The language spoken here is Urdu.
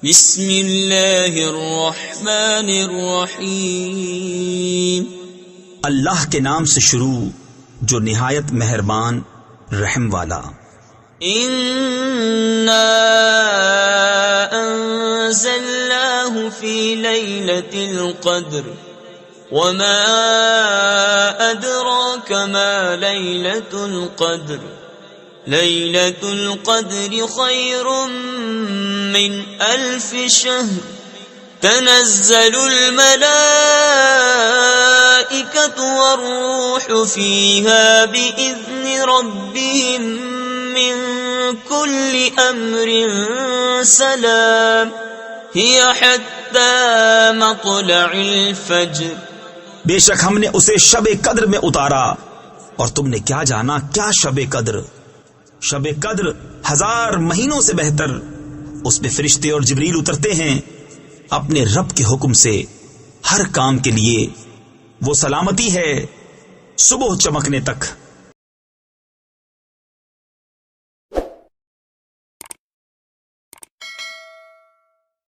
بسم اللہ الرحمن الرحیم، اللہ کے نام سے شروع جو نہایت مہربان رحم والا۔ انا انزلناہ فی لیلۃ القدر وما ادراک ما لیلۃ القدر لیلۃ القدر خیر من الف شہر تنزل الملائکۃ والروح فیہا بإذن ربہم من کل امر سلام ہی حتی مطلع الفجر۔ بے شک ہم نے اسے شب قدر میں اتارا، اور تم نے کیا جانا کیا شب قدر؟ شب قدر 1000 مہینوں سے بہتر۔ اس میں فرشتے اور جبریل اترتے ہیں اپنے رب کے حکم سے ہر کام کے لیے۔ وہ سلامتی ہے صبح چمکنے تک۔